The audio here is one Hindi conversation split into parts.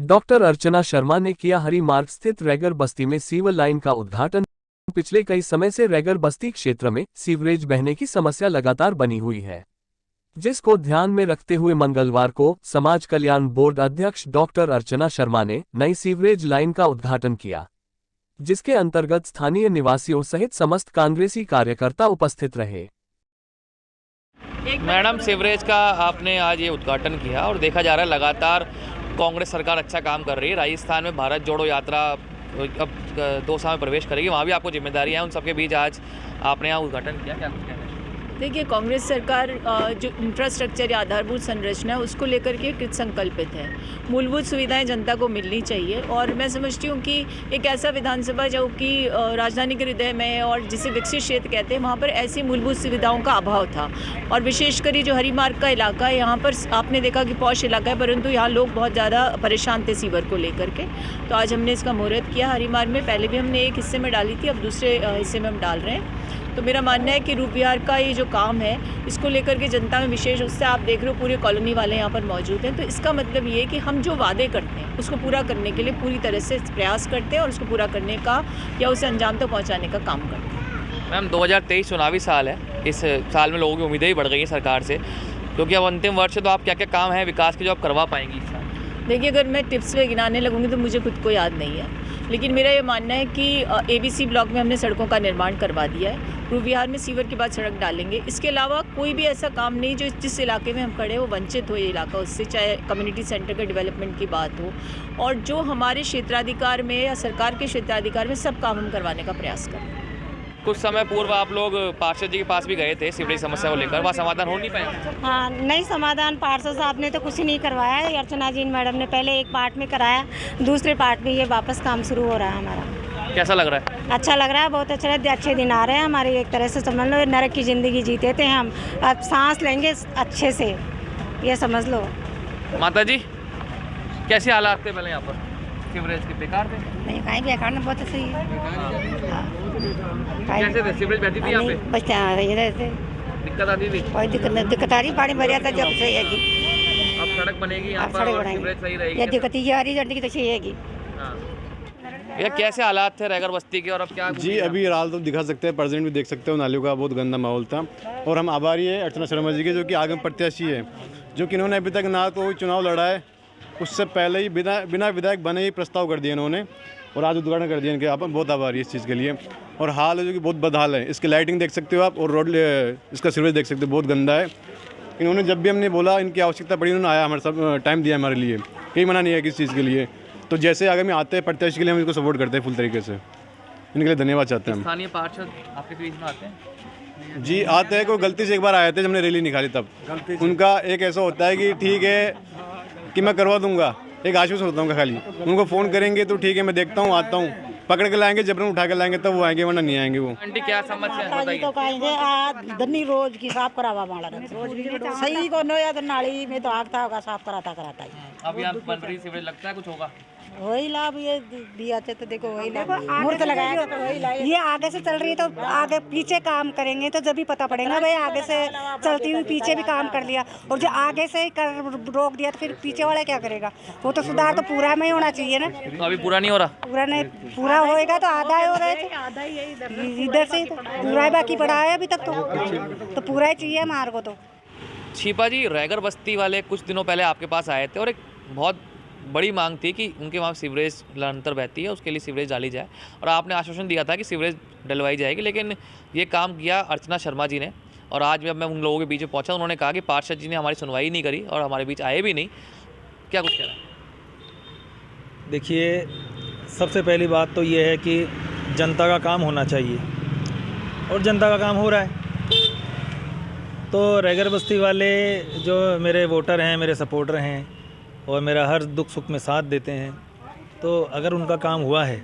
डॉक्टर अर्चना शर्मा ने किया हरी मार्ग स्थित रैगर बस्ती में सीवर लाइन का उद्घाटन। पिछले कई समय से रैगर बस्ती क्षेत्र में सीवरेज बहने की समस्या लगातार बनी हुई है, जिसको ध्यान में रखते हुए मंगलवार को समाज कल्याण बोर्ड अध्यक्ष डॉक्टर अर्चना शर्मा ने नई सीवरेज लाइन का उद्घाटन किया, जिसके अंतर्गत स्थानीय निवासियों सहित समस्त कांग्रेसी कार्यकर्ता उपस्थित रहे। मैडम, सीवरेज का आपने आज ये उद्घाटन किया और देखा जा रहा है लगातार कांग्रेस सरकार अच्छा काम कर रही है। राजस्थान में भारत जोड़ो यात्रा अब 2 साल में प्रवेश करेगी, वहाँ भी आपको जिम्मेदारी है। उन सबके बीच आज आपने यहाँ उद्घाटन किया, क्या कुछ कहना है? देखिए, कांग्रेस सरकार जो इंफ्रास्ट्रक्चर या आधारभूत संरचना है उसको लेकर के कृत संकल्पित है। मूलभूत सुविधाएं जनता को मिलनी चाहिए और मैं समझती हूँ कि एक ऐसा विधानसभा जो कि राजधानी के हृदय में है और जिसे विकसित क्षेत्र कहते हैं, वहाँ पर ऐसी मूलभूत सुविधाओं का अभाव था। और विशेषकर ये जो हरी मार्ग का इलाका है, यहाँ पर आपने देखा कि पॉश इलाका है, परंतु यहाँ लोग बहुत ज़्यादा परेशान थे सीवर को लेकर के। तो आज हमने इसका मुहूर्त किया हरी मार्ग में। पहले भी हमने एक हिस्से में डाली थी, अब दूसरे हिस्से में हम डाल रहे हैं। तो मेरा मानना है कि रूप विहार का ये जो काम है, इसको लेकर के जनता में विशेष उससे आप देख रहे हो पूरे कॉलोनी वाले यहाँ पर मौजूद हैं। तो इसका मतलब ये है कि हम जो वादे करते हैं उसको पूरा करने के लिए पूरी तरह से प्रयास करते हैं और उसको पूरा करने का या उसे अंजाम तक पहुँचाने का काम करते हैं। मैम, 2023 चुनावी साल है। इस साल में लोगों की उम्मीदें भी बढ़ गई हैं सरकार से, क्योंकि अब अंतिम वर्ष है। तो आप क्या क्या काम है विकास के जो आप करवा पाएंगी इस साल? देखिए, अगर मैं टिप्स पे गिनाने लगूंगी तो मुझे खुद को याद नहीं है, लेकिन मेरा ये मानना है कि ABC ब्लॉक में हमने सड़कों का निर्माण करवा दिया है। रूप विहार में सीवर के बाद सड़क डालेंगे। इसके अलावा कोई भी ऐसा काम नहीं जो जिस इलाके में हम खड़े हो वंचित हो ये इलाका उससे, चाहे कम्युनिटी सेंटर के डेवलपमेंट की बात हो और जो हमारे क्षेत्राधिकार में या सरकार के क्षेत्राधिकार में सब काम हम करवाने का प्रयास करें। कुछ समय पूर्व आप लोग पार्षद जी के पास भी गए थे सीवरेज समस्या को लेकर, वहाँ समाधान हो नहीं पाया? हाँ, नहीं समाधान पार्षद साहब ने तो कुछ ही नहीं करवाया है। अर्चना जी मैडम ने पहले एक पार्ट में कराया, दूसरे पार्ट में ये वापस काम शुरू हो रहा है हमारा। कैसा लग रहा है? अच्छा लग रहा है, बहुत अच्छा लग रहा है। अच्छे दिन आ रहे हैं हमारे, एक तरह से समझ लो नरक की ज़िंदगी जीते थे हम, अब सांस लेंगे अच्छे से, ये समझ लो। माता जी, कैसे हालात थे पहले यहाँ पर? सीवरेज के बेकार थे? नहीं, कहीं बेकार नहीं, बहुत सही है। कैसे थे? सीवरेज बहती थी यहाँ पे? बस यहाँ रहे थे, दिक्कत आती थी? कोई दिक्कत आ रही, पानी भर जाता जब सही है। अब सड़क बनेगी यहाँ पर और सीवरेज सही रहेगी? ये दिक्कत ये आ रही है तो सही है। ये कैसे हालात थे रैगर बस्ती के और अब क्या? जी, अभी हाल तो दिखा सकते हैं, प्रेजेंट भी देख सकते हो। नालियों का बहुत गंदा माहौल था और हम आभारी है अर्चना शर्मा जी के, जो कि आगे प्रत्याशी है, जो कि इन्होंने अभी तक ना तो चुनाव लड़ा है, उससे पहले ही बिना विधायक बने ही प्रस्ताव कर दिया इन्होंने और आज उद्घाटन कर दिया इनके। आप बहुत आभारी है इस चीज़ के लिए। और हाल है जो कि बहुत बदहाल है, इसकी लाइटिंग देख सकते हो आप और रोड इसका सीवरेज देख सकते हो, बहुत गंदा है। इन्होंने जब भी हमने बोला इनकी आवश्यकता पड़ी, उन्होंने आया हमारे सब टाइम दिया हमारे लिए, कहीं मना नहीं है किसी चीज़ के लिए। तो जैसे आगे में आते हैं प्रत्याशी के लिए, हम इनको सपोर्ट करते हैं फुल तरीके से। इनके लिए धन्यवाद चाहते हैं हम। स्थानीय पार्षद आपके बीच में आते हैं? जी, आते हैं। कोई गलती से एक बार आए थे जब हमने रैली निकाली, तब उनका एक ऐसा होता है कि ठीक है कि मैं करवा दूंगा, एक आश्वासन होता हूँ खाली। उनको फ़ोन करेंगे तो ठीक है मैं देखता हूँ, आता हूँ, पकड़ के लाएंगे, जबरन उठा के लाएंगे तब वो आएंगे, वरना नहीं आएंगे वो। आंटी, क्या समस्या है बताइए? तो कहेंगे धनी रोज की साफ करावा माला सही को नो या नाली में तो आग था होगा, साफ कराता ही। अब यहाँ बन रही सीवरेज, लगता है कुछ होगा? वही लाभ ये दिया थे तो देखो वही लाभ मूर्त लगाया तो वही लाभ। ये आगे से चल रही है तो आगे पीछे काम करेंगे तो जब भी पता पड़ेगा भाई आगे से चलती हुई पीछे भी काम कर लिया, और जो आगे से ही रोक दिया तो फिर पीछे वाला क्या करेगा? वो तो सुधार तो पूरा में ही होना चाहिए ना। तो अभी पूरा नहीं हो रहा? पूरा नहीं, पूरा होएगा तो आधा ही हो रहे थे, आधा ही इधर से तो पूरा ही बाकी पड़ा है अभी तक, तो पूरा ही चाहिए हमारे को। तो छिपा जी, रैगर बस्ती वाले कुछ दिनों पहले आपके पास आए थे और एक बहुत बड़ी मांग थी कि उनके वहाँ सीवरेज लगातार बहती है, उसके लिए सीवरेज डाली जाए, और आपने आश्वासन दिया था कि सीवरेज डलवाई जाएगी। लेकिन ये काम किया अर्चना शर्मा जी ने, और आज जब मैं उन लोगों के बीच में पहुँचा, उन्होंने कहा कि पार्षद जी ने हमारी सुनवाई नहीं करी और हमारे बीच आए भी नहीं। क्या कुछ कह रहा है? देखिए, सबसे पहली बात तो ये है कि जनता का काम होना चाहिए और जनता का काम हो रहा है। तो रैगर बस्ती वाले जो मेरे वोटर हैं, मेरे सपोर्टर हैं और मेरा हर दुख सुख में साथ देते हैं, तो अगर उनका काम हुआ है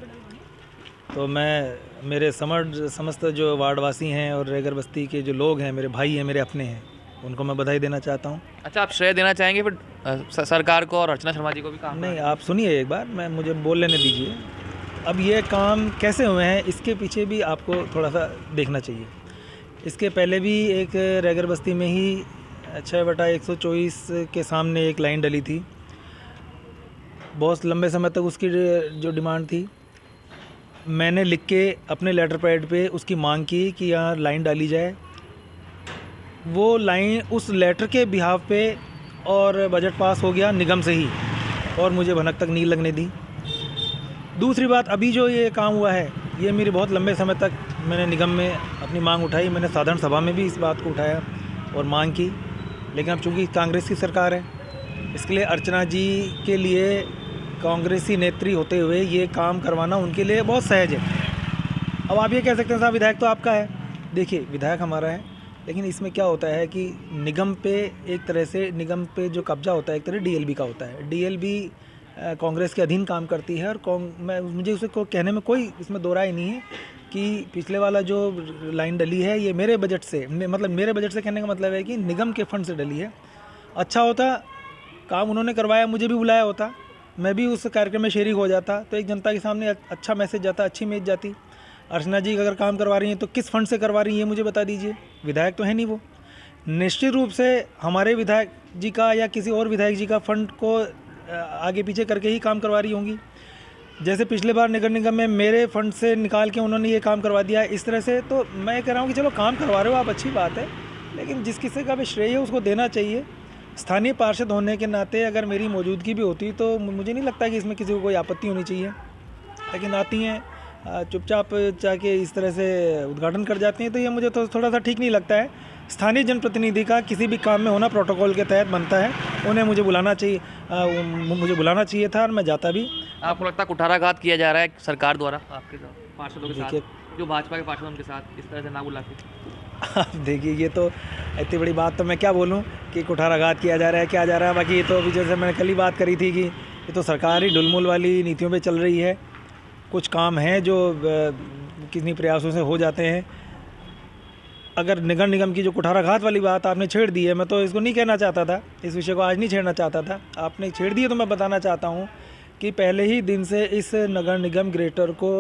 तो मैं मेरे समस्त जो वार्डवासी हैं और रैगर बस्ती के जो लोग हैं, मेरे भाई हैं, मेरे अपने हैं, उनको मैं बधाई देना चाहता हूँ। अच्छा, आप श्रेय देना चाहेंगे फिर सरकार को और अर्चना शर्मा जी को भी? काम नहीं, आप सुनिए एक बार, मुझे बोल लेने दीजिए। अब ये काम कैसे हुए हैं इसके पीछे भी आपको थोड़ा सा देखना चाहिए। इसके पहले भी एक रैगर बस्ती में ही 6/124 के सामने एक लाइन डली थी, बहुत लंबे समय तक उसकी जो डिमांड थी, मैंने लिख के अपने लेटर पैड पे उसकी मांग की कि यहाँ लाइन डाली जाए। वो लाइन उस लेटर के बिहाफ पे और बजट पास हो गया निगम से ही, और मुझे भनक तक नहीं लगने दी। दूसरी बात, अभी जो ये काम हुआ है, ये मेरे बहुत लंबे समय तक मैंने निगम में अपनी मांग उठाई, मैंने साधारण सभा में भी इस बात को उठाया और मांग की, लेकिन अब चूँकि कांग्रेस की सरकार है, इसके लिए अर्चना जी के लिए कांग्रेसी नेत्री होते हुए ये काम करवाना उनके लिए बहुत सहज है। अब आप ये कह सकते हैं साहब विधायक तो आपका है, देखिए विधायक हमारा है, लेकिन इसमें क्या होता है कि निगम पे एक तरह से, निगम पे जो कब्जा होता है एक तरह डीएलबी का होता है। डीएलबी कांग्रेस के अधीन काम करती है, और मुझे उसे को कहने में कोई इसमें दो राय नहीं है कि पिछले वाला जो लाइन डली है ये मेरे बजट से, मतलब मेरे बजट से कहने का मतलब है कि निगम के फंड से डली है। अच्छा होता, काम उन्होंने करवाया, मुझे भी बुलाया होता, मैं भी उस कार्यक्रम में शरीक हो जाता, तो एक जनता के सामने अच्छा मैसेज जाता, अच्छी इमेज जाती। अर्चना जी अगर काम करवा रही हैं तो किस फंड से करवा रही हैं ये मुझे बता दीजिए। विधायक तो है नहीं वो, निश्चित रूप से हमारे विधायक जी का या किसी और विधायक जी का फंड को आगे पीछे करके ही काम करवा रही होंगी। जैसे पिछले बार नगर निगम में मेरे फंड से निकाल के उन्होंने ये काम करवा दिया इस तरह से, तो मैं कह रहा हूँ कि चलो काम करवा रहे हो आप, अच्छी बात है, लेकिन जिस किसी का भी श्रेय है उसको देना चाहिए। स्थानीय पार्षद होने के नाते अगर मेरी मौजूदगी भी होती तो मुझे नहीं लगता कि इसमें किसी को कोई आपत्ति होनी चाहिए, लेकिन आती हैं चुपचाप जाके इस तरह से उद्घाटन कर जाती हैं, तो ये मुझे तो थोड़ा सा ठीक नहीं लगता है। स्थानीय जनप्रतिनिधि का किसी भी काम में होना प्रोटोकॉल के तहत बनता है, उन्हें मुझे बुलाना चाहिए था, और मैं जाता भी। आपको लगता है कुठाराघात किया जा रहा है सरकार द्वारा आपके पार्षदों के साथ, जो भाजपा के पार्षद उनके साथ इस तरह से ना बुला के? देखिए ये तो इतनी बड़ी बात तो मैं क्या बोलूं कि कुठाराघात किया जा रहा है, क्या जा रहा है। बाकी ये तो अभी जैसे मैंने कल ही बात करी थी कि ये तो सरकार ही ढुलमुल वाली नीतियों पे चल रही है। कुछ काम हैं जो कितनी प्रयासों से हो जाते हैं। अगर नगर निगम की जो कुठाराघात वाली बात आपने छेड़ दी है, मैं तो इसको नहीं कहना चाहता था, इस विषय को आज नहीं छेड़ना चाहता था, आपने छेड़ दी है, तो मैं बताना चाहता हूँ कि पहले ही दिन से इस नगर निगम ग्रेटर को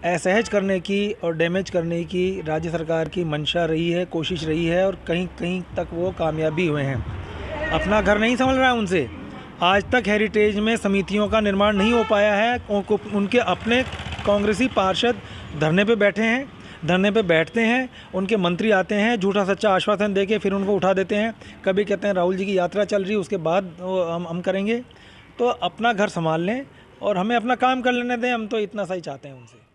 असहज करने की और डैमेज करने की राज्य सरकार की मंशा रही है, कोशिश रही है, और कहीं कहीं तक वो कामयाबी हुए हैं। अपना घर नहीं संभल रहा है उनसे। आज तक हेरिटेज में समितियों का निर्माण नहीं हो पाया है। उनके अपने कांग्रेसी पार्षद धरने पे बैठे हैं, धरने पे बैठते हैं, उनके मंत्री आते हैं, झूठा सच्चा आश्वासन देके फिर उनको उठा देते हैं। कभी कहते हैं राहुल जी की यात्रा चल रही है, उसके बाद हम करेंगे। तो अपना घर संभाल लें और हमें अपना काम कर लेने दें, हम तो इतना सही चाहते हैं उनसे।